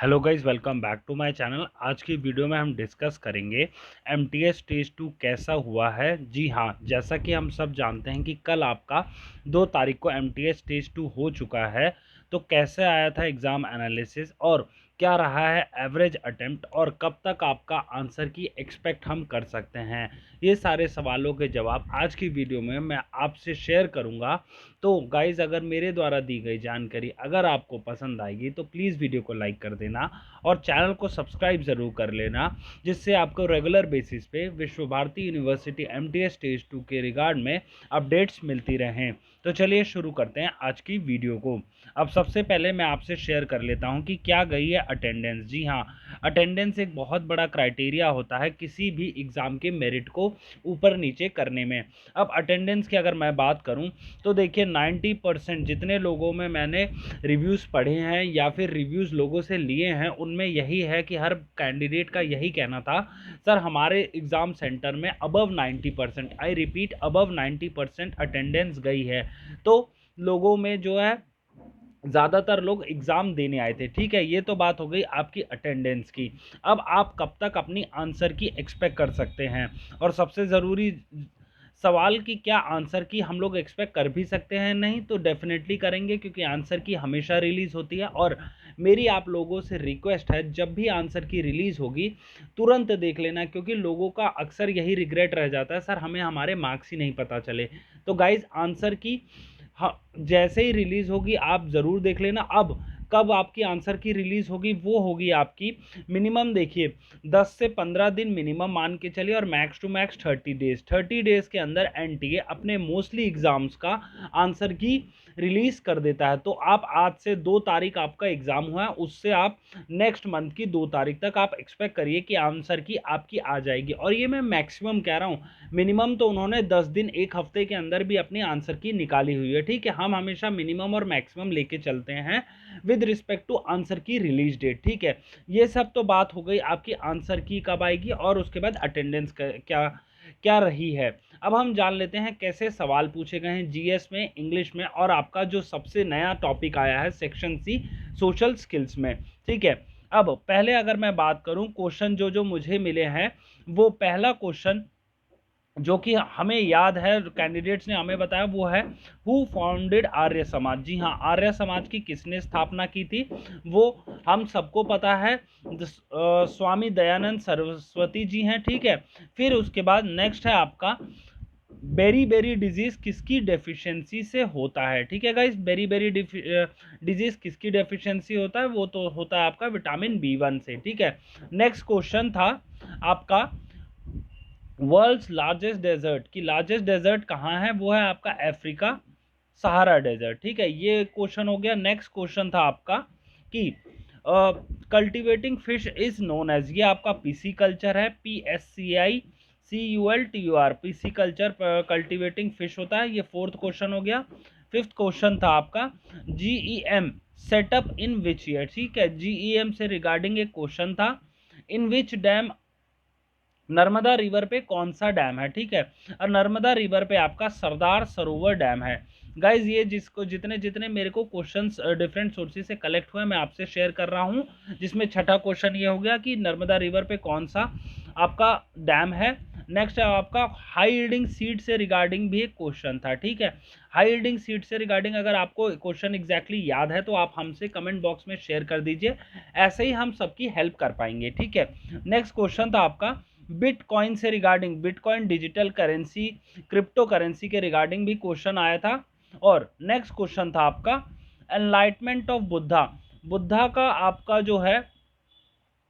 Hello guys, welcome back to my channel. आज की video में हम डिस्कस करेंगे एमटीएस स्टेज 2 कैसा हुआ है। जी हाँ, जैसा कि हम सब जानते हैं कि कल आपका 2 तारीख को एमटीएस स्टेज 2 हो चुका है। तो कैसे आया था एग्ज़ाम एनालिसिस और क्या रहा है एवरेज अटेम्प्ट और कब तक आपका आंसर की एक्सपेक्ट हम कर सकते हैं, ये सारे सवालों के जवाब आज की वीडियो में मैं आपसे शेयर करूँगा। तो गाइज़, अगर मेरे द्वारा दी गई जानकारी अगर आपको पसंद आएगी तो प्लीज़ वीडियो को लाइक कर देना और चैनल को सब्सक्राइब ज़रूर कर लेना, जिससे आपको रेगुलर बेसिस पे विश्व भारती यूनिवर्सिटी एमटीएस स्टेज 2 के रिगार्ड में अपडेट्स मिलती रहें। तो चलिए शुरू करते हैं आज की वीडियो को। अब सबसे पहले मैं आपसे शेयर कर लेता हूं कि क्या गई है अटेंडेंस। जी हाँ, अटेंडेंस एक बहुत बड़ा क्राइटेरिया होता है किसी भी एग्ज़ाम के मेरिट को ऊपर नीचे करने में। अब अटेंडेंस की अगर मैं बात करूं तो देखिए 90% जितने लोगों में मैंने रिव्यूज़ पढ़े हैं या फिर रिव्यूज़ लोगों से लिए हैं, उनमें यही है कि हर कैंडिडेट का यही कहना था, सर हमारे एग्ज़ाम सेंटर में above 90%, I repeat above 90% attendance गई है। तो लोगों में जो है ज़्यादातर लोग एग्ज़ाम देने आए थे। ठीक है, ये तो बात हो गई आपकी अटेंडेंस की। अब आप कब तक अपनी आंसर की एक्सपेक्ट कर सकते हैं, और सबसे ज़रूरी सवाल कि क्या आंसर की हम लोग एक्सपेक्ट कर भी सकते हैं? नहीं तो डेफिनेटली करेंगे, क्योंकि आंसर की हमेशा रिलीज़ होती है। और मेरी आप लोगों से रिक्वेस्ट है, जब भी आंसर की रिलीज़ होगी तुरंत देख लेना, क्योंकि लोगों का अक्सर यही रिग्रेट रह जाता है, सर हमें हमारे मार्क्स ही नहीं पता चले। तो गाइज, आंसर की हाँ, जैसे ही रिलीज़ होगी आप ज़रूर देख लेना। अब कब आपकी आंसर की रिलीज़ होगी, वो होगी आपकी मिनिमम देखिए 10 से 15 दिन मिनिमम मान के चलिए, और मैक्स टू मैक्स 30 डेज़ के अंदर एनटीए अपने मोस्टली एग्ज़ाम्स का आंसर की रिलीज़ कर देता है। तो आप आज से 2 तारीख आपका एग्ज़ाम हुआ है, उससे आप नेक्स्ट मंथ की 2 तारीख तक आप एक्सपेक्ट करिए कि आंसर की आपकी आ जाएगी। और ये मैं मैक्सिमम कह रहा हूँ, मिनिमम तो उन्होंने 10 दिन 1 हफ्ते के अंदर भी अपनी आंसर की निकाली हुई है। ठीक है, हम हमेशा मिनिमम और मैक्सिमम लेके चलते हैं विद रिस्पेक्ट टू आंसर की रिलीज डेट। ठीक है, ये सब तो बात हो गई आपकी आंसर की कब आएगी और उसके बाद अटेंडेंस क्या क्या रही है। अब हम जान लेते हैं कैसे सवाल पूछे गए हैं जीएस में, इंग्लिश में, और आपका जो सबसे नया टॉपिक आया है सेक्शन सी सोशल स्किल्स में। ठीक है, अब पहले अगर मैं बात करूं क्वेश्चन जो जो मुझे मिले हैं, वो पहला क्वेश्चन जो कि हमें याद है, कैंडिडेट्स ने हमें बताया, वो है हु फाउंडेड आर्य समाज। जी हाँ, आर्य समाज की किसने स्थापना की थी, वो हम सबको पता है, स्वामी दयानंद सरस्वती जी हैं। ठीक है, फिर उसके बाद नेक्स्ट है आपका बेरी बेरी डिजीज किसकी डेफिशिएंसी से होता है। ठीक है गाइस, बेरी बेरी डिजीज किसकी डेफिशिएंसी होता है, वो तो होता है आपका विटामिन B1 से। ठीक है, नेक्स्ट क्वेश्चन था आपका वर्ल्ड्स लार्जेस्ट डेजर्ट की लार्जेस्ट डेजर्ट कहाँ है, वो है आपका अफ्रीका सहारा डेजर्ट। ठीक है, ये क्वेश्चन हो गया। नेक्स्ट क्वेश्चन था आपका कि cultivating fish is known as, ये आपका पीसी कल्चर है, PSCICULTUR, pisciculture cultivating fish होता है। ये फोर्थ क्वेश्चन हो गया। फिफ्थ क्वेश्चन था आपका GEM setup in which year. ठीक है, GEM से रिगार्डिंग एक क्वेश्चन था, इन विच डैम, नर्मदा रिवर पे कौन सा डैम है। ठीक है, और नर्मदा रिवर पे आपका सरदार सरोवर डैम है। गाइज, ये जिसको जितने जितने मेरे को क्वेश्चंस डिफरेंट सोर्सेज से कलेक्ट हुए मैं आपसे शेयर कर रहा हूँ, जिसमें छठा क्वेश्चन ये हो गया कि नर्मदा रिवर पे कौन सा आपका डैम है। नेक्स्ट है आपका हाई यील्डिंग सीड से रिगार्डिंग भी एक क्वेश्चन था। ठीक है, हाई यील्डिंग सीड से रिगार्डिंग अगर आपको क्वेश्चन एग्जैक्टली याद है तो आप हमसे कमेंट बॉक्स में शेयर कर दीजिए, ऐसे ही हम सबकी हेल्प कर पाएंगे। ठीक है, नेक्स्ट क्वेश्चन था आपका बिटकॉइन से regarding, bitcoin digital currency, crypto currency के रिगार्डिंग भी क्वेश्चन आया था। और नेक्स्ट क्वेश्चन था आपका एनलाइटमेंट ऑफ बुद्धा, बुद्धा का आपका जो है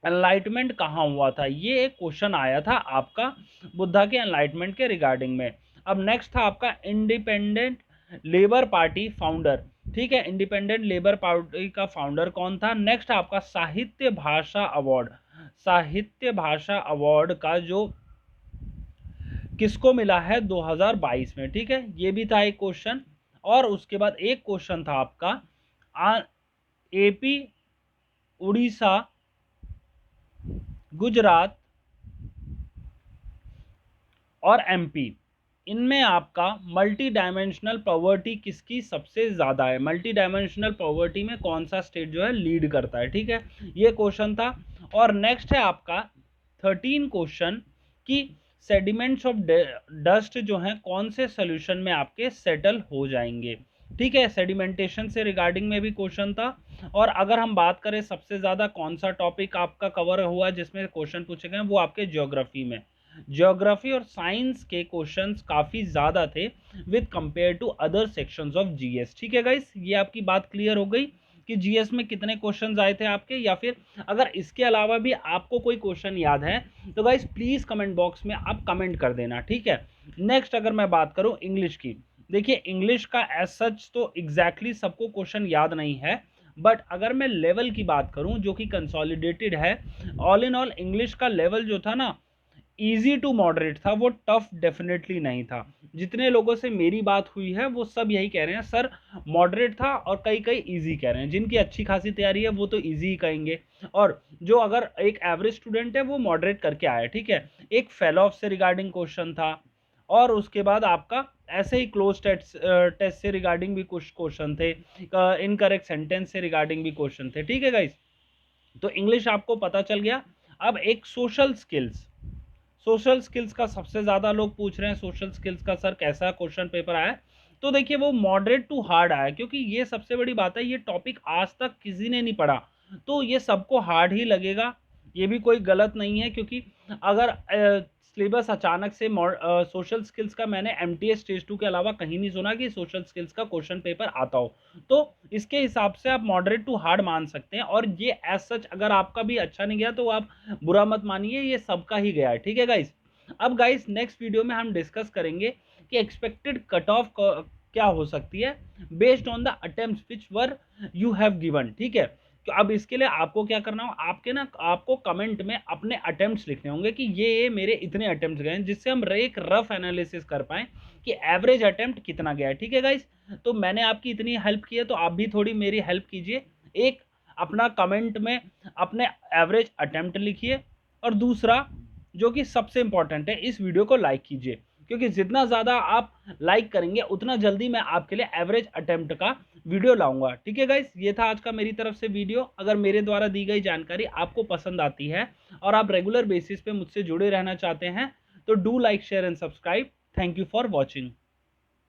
एनलाइटमेंट कहाँ हुआ था, ये एक क्वेश्चन आया था आपका बुद्धा के एनलाइटमेंट के रिगार्डिंग में। अब नेक्स्ट था आपका इंडिपेंडेंट लेबर पार्टी फाउंडर। ठीक है, इंडिपेंडेंट लेबर पार्टी का फाउंडर कौन था। नेक्स्ट आपका साहित्य भाषा अवार्ड, साहित्य भाषा अवार्ड का जो किसको मिला है 2022 में। ठीक है, ये भी था एक क्वेश्चन। और उसके बाद एक क्वेश्चन था आपका एपी, उड़ीसा, गुजरात और एमपी, इनमें आपका मल्टी डायमेंशनल पॉवर्टी किसकी सबसे ज़्यादा है, मल्टी डायमेंशनल पॉवर्टी में कौन सा स्टेट जो है लीड करता है, ठीक है, ये क्वेश्चन था। और नेक्स्ट है आपका 13 क्वेश्चन कि सेडिमेंट्स ऑफ डस्ट जो हैं कौन से सोल्यूशन में आपके सेटल हो जाएंगे, ठीक है, सेडिमेंटेशन से रिगार्डिंग में भी क्वेश्चन था। और अगर हम बात करें सबसे ज़्यादा कौन सा टॉपिक आपका कवर हुआ जिसमें क्वेश्चन पूछे गए, वो आपके ज्योग्राफी में, ज्योग्राफी और साइंस के क्वेश्चंस काफ़ी ज़्यादा थे with compare to other sections of GS, ठीक है गाइस, ये आपकी बात क्लियर हो गई कि जीएस में कितने क्वेश्चंस आए थे आपके, या फिर अगर इसके अलावा भी आपको कोई क्वेश्चन याद है तो गाइस प्लीज़ कमेंट बॉक्स में आप कमेंट कर देना, ठीक है। नेक्स्ट अगर मैं बात करूं इंग्लिश की, देखिए इंग्लिश का एज सच तो एग्जैक्टली सबको क्वेश्चन याद नहीं है, बट अगर मैं लेवल की बात करूं जो कि कंसोलिडेटेड है, ऑल इन ऑल इंग्लिश का लेवल जो था ना इजी टू मॉडरेट था, वो टफ डेफिनेटली नहीं था। जितने लोगों से मेरी बात हुई है वो सब यही कह रहे हैं सर मॉडरेट था, और कई कई इजी कह रहे हैं, जिनकी अच्छी खासी तैयारी है वो तो इजी ही कहेंगे, और जो अगर एक एवरेज स्टूडेंट है वो मॉडरेट करके आया, ठीक है। एक फेलो ऑफ से रिगार्डिंग क्वेश्चन था, और उसके बाद आपका ऐसे ही क्लोज टेस्ट से रिगार्डिंग भी कुछ क्वेश्चन थे, इनकरेक्ट सेंटेंस से रिगार्डिंग भी क्वेश्चन थे, ठीक है गाइस। तो इंग्लिश आपको पता चल गया। अब एक सोशल स्किल्स, सोशल स्किल्स का सबसे ज़्यादा लोग पूछ रहे हैं सोशल स्किल्स का सर कैसा क्वेश्चन पेपर आया, तो देखिए वो मॉडरेट टू हार्ड आया, क्योंकि ये सबसे बड़ी बात है, ये टॉपिक आज तक किसी ने नहीं पढ़ा, तो ये सबको हार्ड ही लगेगा, ये भी कोई गलत नहीं है, क्योंकि अगर सिलेबस अचानक से सोशल स्किल्स का मैंने एमटीएस स्टेज 2 के अलावा कहीं नहीं सुना कि सोशल स्किल्स का क्वेश्चन पेपर आता हो, तो इसके हिसाब से आप मॉडरेट टू हार्ड मान सकते हैं। और ये एज सच अगर आपका भी अच्छा नहीं गया तो आप बुरा मत मानिए, ये सबका ही गया है, ठीक है गाइस। अब गाइस नेक्स्ट वीडियो में हम डिस्कस करेंगे कि एक्सपेक्टेड कट ऑफ क्या हो सकती है based on the attempts which were you have given, ठीक है। तो अब इसके लिए आपको क्या करना हो, आपको कमेंट में अपने अटेम्प्ट्स लिखने होंगे कि ये मेरे इतने अटेम्प्ट्स गए हैं, जिससे हम एक रफ एनालिसिस कर पाएं कि एवरेज अटेम्प्ट कितना गया है, ठीक है गाइस। तो मैंने आपकी इतनी हेल्प की है, तो आप भी थोड़ी मेरी हेल्प कीजिए, एक अपना कमेंट में अपने एवरेज अटेम्प्ट लिखिए, और दूसरा जो कि सबसे इंपॉर्टेंट है, इस वीडियो को लाइक कीजिए, क्योंकि जितना ज़्यादा आप लाइक करेंगे उतना जल्दी मैं आपके लिए एवरेज अटेम्प्ट का वीडियो लाऊंगा, ठीक है गाइस। ये था आज का मेरी तरफ से वीडियो। अगर मेरे द्वारा दी गई जानकारी आपको पसंद आती है और आप रेगुलर बेसिस पे मुझसे जुड़े रहना चाहते हैं तो do like share and subscribe. Thank you for watching.